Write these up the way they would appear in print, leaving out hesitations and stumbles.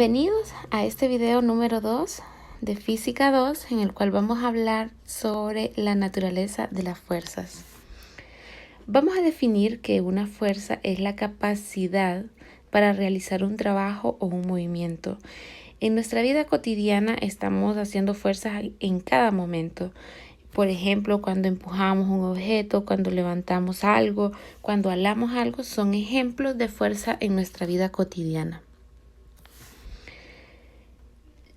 Bienvenidos a este video número 2 de Física 2, en el cual vamos a hablar sobre la naturaleza de las fuerzas. Vamos a definir que una fuerza es la capacidad para realizar un trabajo o un movimiento. En nuestra vida cotidiana estamos haciendo fuerzas en cada momento. Por ejemplo, cuando empujamos un objeto, cuando levantamos algo, cuando alamos algo, son ejemplos de fuerza en nuestra vida cotidiana.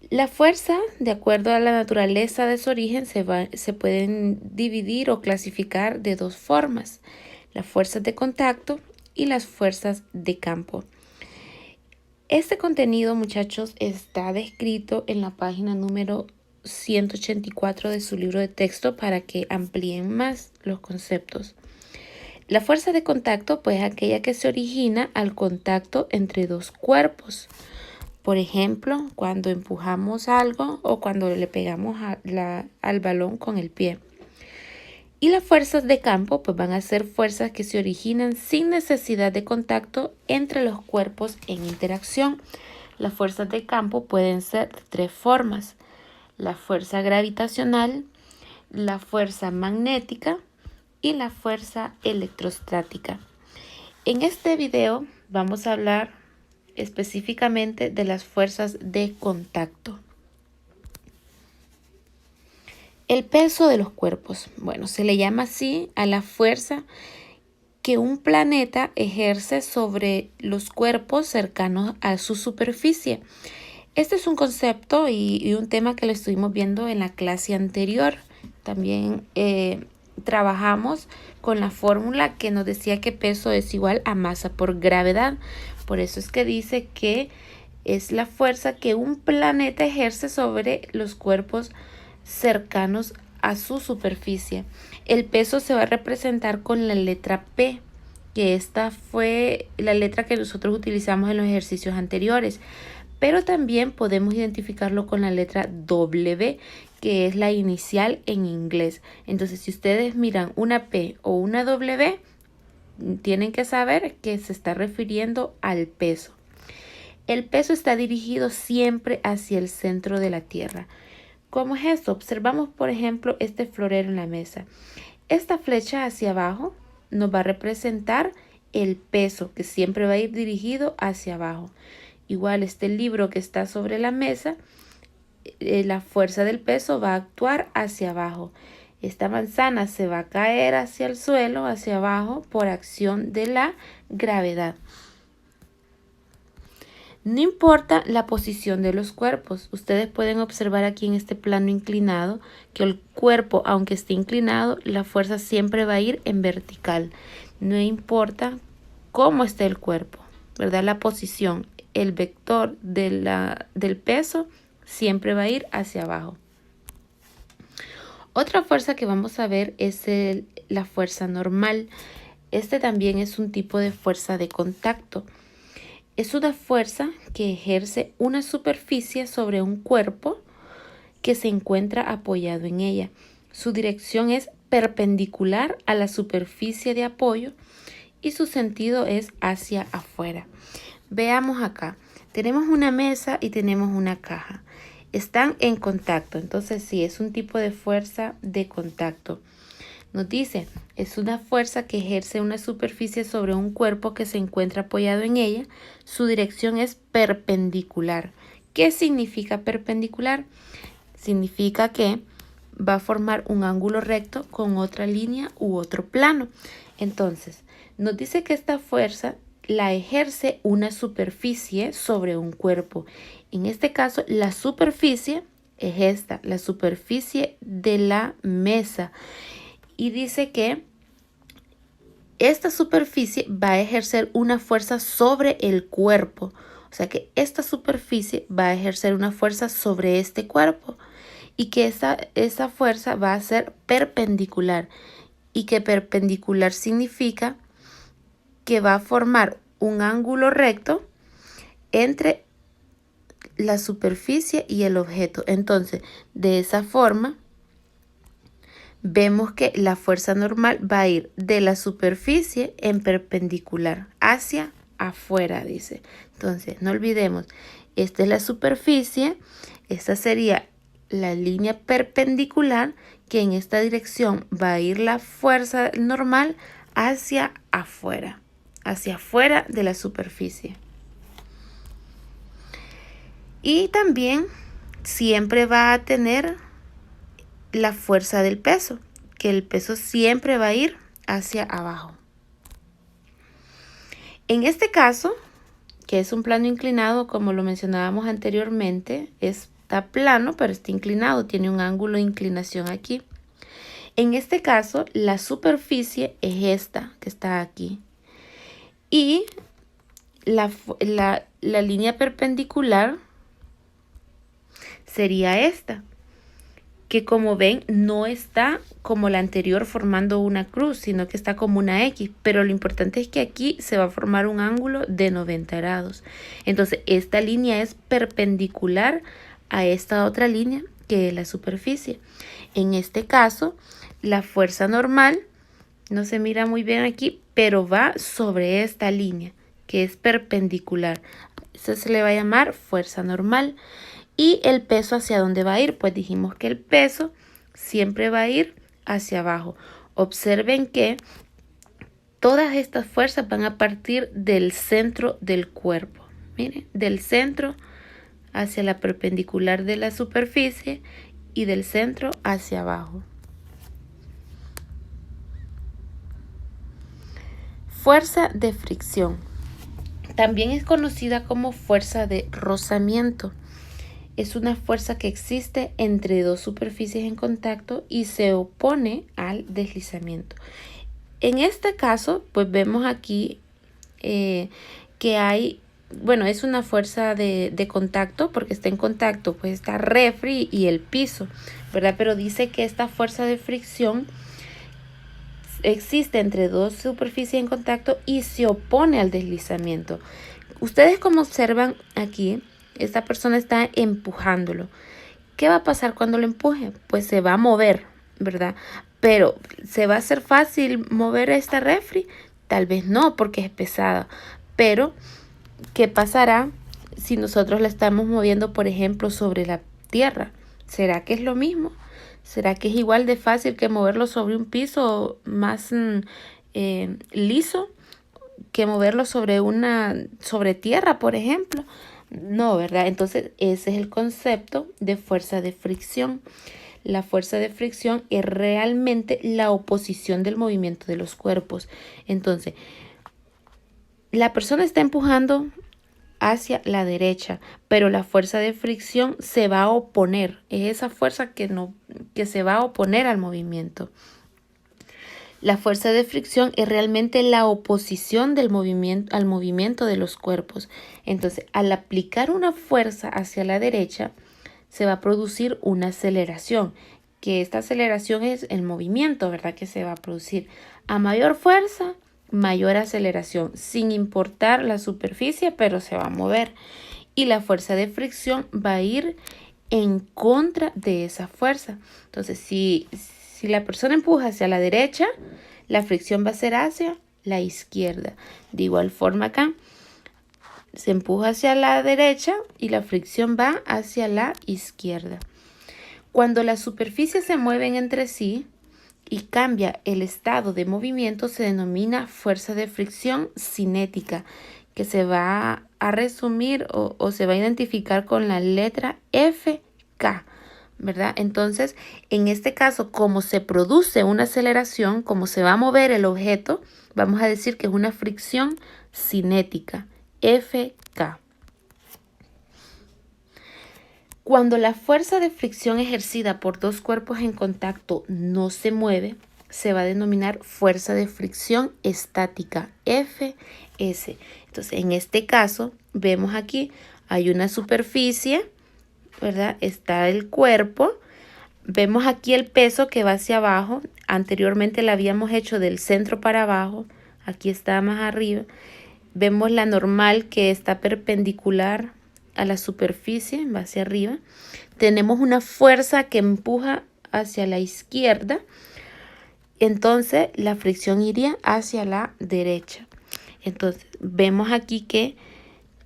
La fuerza, de acuerdo a la naturaleza de su origen, se pueden dividir o clasificar de dos formas: las fuerzas de contacto y las fuerzas de campo. Este contenido, muchachos, está descrito en la página número 184 de su libro de texto para que amplíen más los conceptos. La fuerza de contacto, pues, es aquella que se origina al contacto entre dos cuerpos. Por ejemplo, cuando empujamos algo o cuando le pegamos al balón con el pie. Y las fuerzas de campo pues van a ser fuerzas que se originan sin necesidad de contacto entre los cuerpos en interacción. Las fuerzas de campo pueden ser de tres formas: la fuerza gravitacional, la fuerza magnética y la fuerza electrostática. En este video vamos a hablar específicamente de las fuerzas de contacto. El peso de los cuerpos. Bueno, se le llama así a la fuerza que un planeta ejerce sobre los cuerpos cercanos a su superficie. Este es un concepto y un tema que lo estuvimos viendo en la clase anterior. También trabajamos con la fórmula que nos decía que peso es igual a masa por gravedad. Por eso es que dice que es la fuerza que un planeta ejerce sobre los cuerpos cercanos a su superficie. El peso se va a representar con la letra P, que esta fue la letra que nosotros utilizamos en los ejercicios anteriores. Pero también podemos identificarlo con la letra W, que es la inicial en inglés. Entonces, si ustedes miran una P o una W, tienen que saber que se está refiriendo al peso. El peso está dirigido siempre hacia el centro de la Tierra. ¿Cómo es esto? Observamos, por ejemplo, este florero en la mesa. Esta flecha hacia abajo nos va a representar el peso, que siempre va a ir dirigido hacia abajo. Igual este libro que está sobre la mesa, la fuerza del peso va a actuar hacia abajo. Esta manzana se va a caer hacia el suelo, hacia abajo, por acción de la gravedad. No importa la posición de los cuerpos. Ustedes pueden observar aquí en este plano inclinado que el cuerpo, aunque esté inclinado, la fuerza siempre va a ir en vertical. No importa cómo esté el cuerpo, ¿verdad? La posición, el vector del peso siempre va a ir hacia abajo. Otra fuerza que vamos a ver es la fuerza normal. Este también es un tipo de fuerza de contacto. Es una fuerza que ejerce una superficie sobre un cuerpo que se encuentra apoyado en ella. Su dirección es perpendicular a la superficie de apoyo y su sentido es hacia afuera. Veamos acá. Tenemos una mesa y tenemos una caja. Están en contacto, entonces sí, es un tipo de fuerza de contacto. Nos dice, es una fuerza que ejerce una superficie sobre un cuerpo que se encuentra apoyado en ella. Su dirección es perpendicular. ¿Qué significa perpendicular? Significa que va a formar un ángulo recto con otra línea u otro plano. Entonces, nos dice que esta fuerza la ejerce una superficie sobre un cuerpo. En este caso, la superficie es esta, la superficie de la mesa. Y dice que esta superficie va a ejercer una fuerza sobre el cuerpo. O sea que esta superficie va a ejercer una fuerza sobre este cuerpo. Y que esa fuerza va a ser perpendicular. Y que perpendicular significa que va a formar un ángulo recto entre la superficie y el objeto. Entonces, de esa forma, vemos que la fuerza normal va a ir de la superficie en perpendicular hacia afuera, dice. Entonces, no olvidemos, Esta es la superficie. Esta sería la línea perpendicular que en esta dirección va a ir la fuerza normal hacia afuera de la superficie. Y también siempre va a tener la fuerza del peso, que el peso siempre va a ir hacia abajo. En este caso, que es un plano inclinado, como lo mencionábamos anteriormente, está plano, pero está inclinado, tiene un ángulo de inclinación aquí. En este caso, la superficie es esta que está aquí. Y la línea perpendicular sería esta, que como ven no está como la anterior formando una cruz, sino que está como una X, pero lo importante es que aquí se va a formar un ángulo de 90 grados. Entonces esta línea es perpendicular a esta otra línea que es la superficie. En este caso, la fuerza normal, no se mira muy bien aquí, pero va sobre esta línea que es perpendicular. Eso se le va a llamar fuerza normal. Y el peso, ¿hacia dónde va a ir? Pues dijimos que el peso siempre va a ir hacia abajo. Observen que todas estas fuerzas van a partir del centro del cuerpo. Miren, del centro hacia la perpendicular de la superficie y del centro hacia abajo. Fuerza de fricción. También es conocida como fuerza de rozamiento. Es una fuerza que existe entre dos superficies en contacto y se opone al deslizamiento. En este caso, pues vemos aquí que hay, bueno, es una fuerza de contacto porque está en contacto, pues está refri y el piso, ¿verdad? Pero dice que esta fuerza de fricción existe entre dos superficies en contacto y se opone al deslizamiento. Ustedes como observan aquí, esta persona está empujándolo. ¿Qué va a pasar cuando lo empuje? Pues se va a mover, ¿verdad? Pero ¿se va a hacer fácil mover esta refri? Tal vez no, porque es pesada. Pero ¿qué pasará si nosotros la estamos moviendo, por ejemplo, sobre la tierra? ¿Será que es lo mismo? ¿Será que es igual de fácil que moverlo sobre un piso más liso que moverlo sobre tierra, por ejemplo? No, ¿verdad? Entonces ese es el concepto de fuerza de fricción. La fuerza de fricción es realmente la oposición del movimiento de los cuerpos. Entonces, la persona está empujando hacia la derecha, pero la fuerza de fricción se va a oponer. Es esa fuerza que se va a oponer al movimiento. La fuerza de fricción es realmente la oposición del movimiento al movimiento de los cuerpos. Entonces, al aplicar una fuerza hacia la derecha, se va a producir una aceleración, que esta aceleración es el movimiento, ¿verdad? Que se va a producir a mayor fuerza, mayor aceleración, sin importar la superficie, pero se va a mover. Y la fuerza de fricción va a ir en contra de esa fuerza. Entonces, si la persona empuja hacia la derecha, la fricción va a ser hacia la izquierda. De igual forma acá, se empuja hacia la derecha y la fricción va hacia la izquierda. Cuando las superficies se mueven entre sí y cambia el estado de movimiento, se denomina fuerza de fricción cinética, que se va a resumir o se va a identificar con la letra FK. ¿Verdad? Entonces, en este caso, como se produce una aceleración, como se va a mover el objeto, vamos a decir que es una fricción cinética, FK. Cuando la fuerza de fricción ejercida por dos cuerpos en contacto no se mueve, se va a denominar fuerza de fricción estática, FS. Entonces, en este caso, vemos aquí, hay una superficie, ¿verdad? Está el cuerpo. Vemos aquí el peso que va hacia abajo. Anteriormente la habíamos hecho del centro para abajo. Aquí está más arriba. Vemos la normal que está perpendicular a la superficie, va hacia arriba. Tenemos una fuerza que empuja hacia la izquierda. Entonces la fricción iría hacia la derecha. Entonces vemos aquí que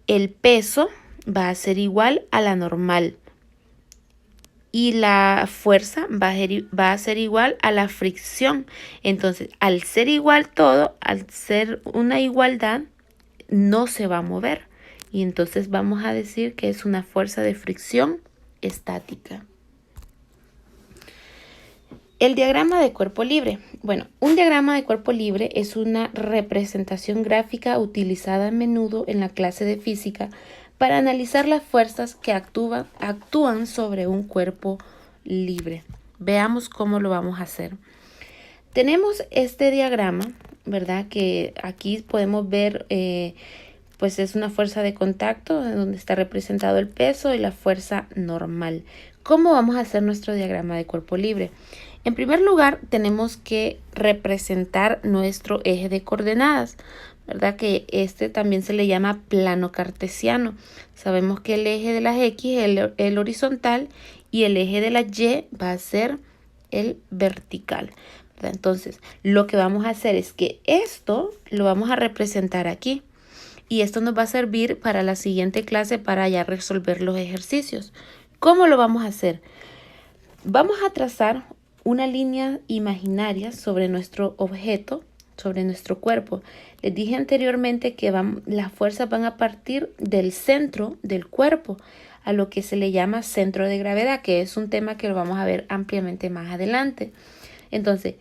el peso va a ser igual a la normal. Y la fuerza va a ser igual a la fricción. Entonces, al ser igual todo, al ser una igualdad, no se va a mover. Y entonces vamos a decir que es una fuerza de fricción estática. El diagrama de cuerpo libre. Bueno, un diagrama de cuerpo libre es una representación gráfica utilizada a menudo en la clase de física para analizar las fuerzas que actúan sobre un cuerpo libre. Veamos cómo lo vamos a hacer. Tenemos este diagrama, ¿verdad? Que aquí podemos ver, pues es una fuerza de contacto donde está representado el peso y la fuerza normal. ¿Cómo vamos a hacer nuestro diagrama de cuerpo libre? En primer lugar, tenemos que representar nuestro eje de coordenadas, ¿verdad? Que este también se le llama plano cartesiano. Sabemos que el eje de las X es el horizontal y el eje de la Y va a ser el vertical, ¿verdad? Entonces, lo que vamos a hacer es que esto lo vamos a representar aquí. Y esto nos va a servir para la siguiente clase para ya resolver los ejercicios. ¿Cómo lo vamos a hacer? Vamos a trazar una línea imaginaria sobre nuestro objeto, sobre nuestro cuerpo. Les dije anteriormente que las fuerzas van a partir del centro del cuerpo, a lo que se le llama centro de gravedad, que es un tema que lo vamos a ver ampliamente más adelante. Entonces,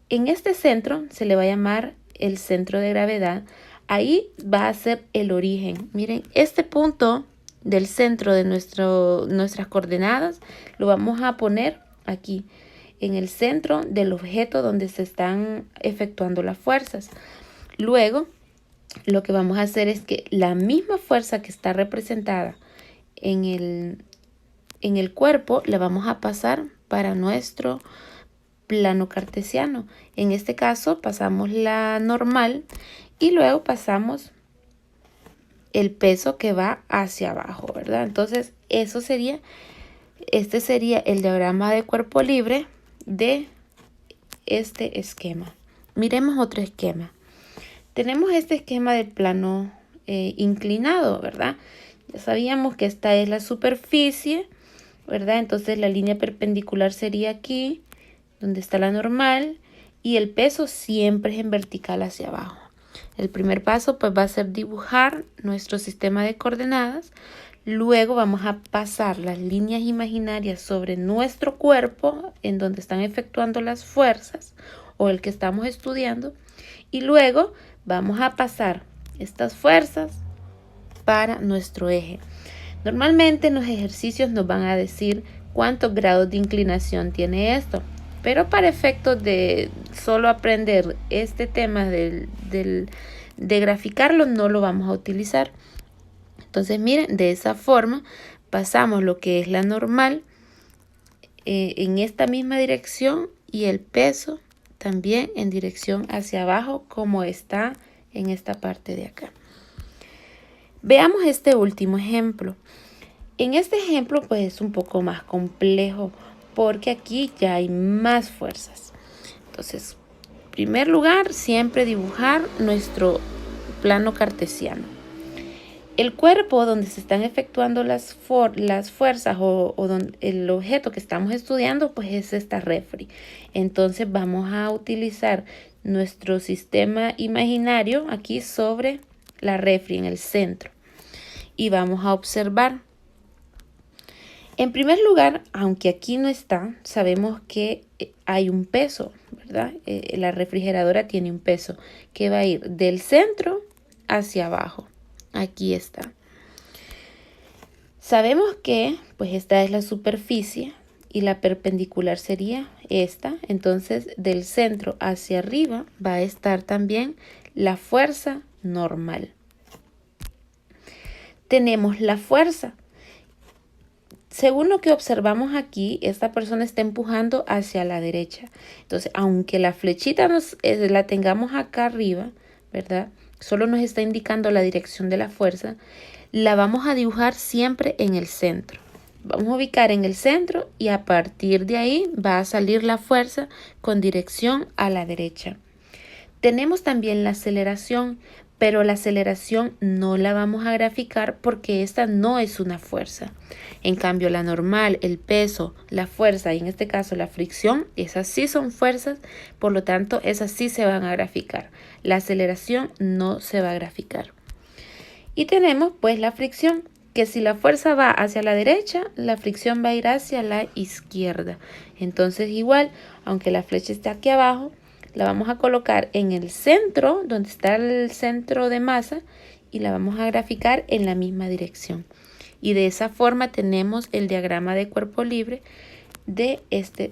en este centro se le va a llamar el centro de gravedad. Ahí va a ser el origen. Miren, este punto del centro de nuestras coordenadas lo vamos a poner aquí, en el centro del objeto donde se están efectuando las fuerzas. Luego, lo que vamos a hacer es que la misma fuerza que está representada en el cuerpo, la vamos a pasar para nuestro plano cartesiano. En este caso, pasamos la normal y luego pasamos el peso que va hacia abajo, ¿verdad? Entonces, este sería el diagrama de cuerpo libre de este esquema. Miremos otro esquema. Tenemos este esquema del plano inclinado, ¿verdad? Ya sabíamos que esta es la superficie, ¿verdad? Entonces la línea perpendicular sería aquí, donde está la normal, y el peso siempre es en vertical hacia abajo. El primer paso pues va a ser dibujar nuestro sistema de coordenadas. Luego vamos a pasar las líneas imaginarias sobre nuestro cuerpo en donde están efectuando las fuerzas o el que estamos estudiando. Y luego vamos a pasar estas fuerzas para nuestro eje. Normalmente en los ejercicios nos van a decir cuántos grados de inclinación tiene esto. Pero para efectos de solo aprender este tema de graficarlo, no lo vamos a utilizar. Entonces, miren, de esa forma pasamos lo que es la normal en esta misma dirección y el peso también en dirección hacia abajo, como está en esta parte de acá. Veamos este último ejemplo. En este ejemplo, pues es un poco más complejo porque aquí ya hay más fuerzas. Entonces, en primer lugar, siempre dibujar nuestro plano cartesiano. El cuerpo donde se están efectuando las fuerzas o donde el objeto que estamos estudiando, pues es esta refri. Entonces vamos a utilizar nuestro sistema imaginario aquí sobre la refri en el centro. Y vamos a observar. En primer lugar, aunque aquí no está, sabemos que hay un peso, ¿verdad? La refrigeradora tiene un peso que va a ir del centro hacia abajo. Aquí está. Sabemos que pues esta es la superficie y la perpendicular sería esta. Entonces del centro hacia arriba va a estar también la fuerza normal. Tenemos la fuerza. Según lo que observamos aquí, esta persona está empujando hacia la derecha. Entonces, aunque la flechita la tengamos acá arriba, ¿verdad? Solo nos está indicando la dirección de la fuerza. La vamos a dibujar siempre en el centro. Vamos a ubicar en el centro y a partir de ahí va a salir la fuerza con dirección a la derecha. Tenemos también la aceleración, pero la aceleración no la vamos a graficar porque esta no es una fuerza. En cambio, la normal, el peso, la fuerza y en este caso la fricción, esas sí son fuerzas, por lo tanto, esas sí se van a graficar. La aceleración no se va a graficar. Y tenemos pues la fricción, que si la fuerza va hacia la derecha, la fricción va a ir hacia la izquierda. Entonces igual, aunque la flecha esté aquí abajo, la vamos a colocar en el centro, donde está el centro de masa, y la vamos a graficar en la misma dirección. Y de esa forma tenemos el diagrama de cuerpo libre de este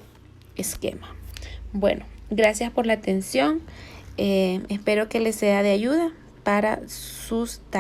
esquema. Bueno, gracias por la atención. Espero que les sea de ayuda para sus tareas.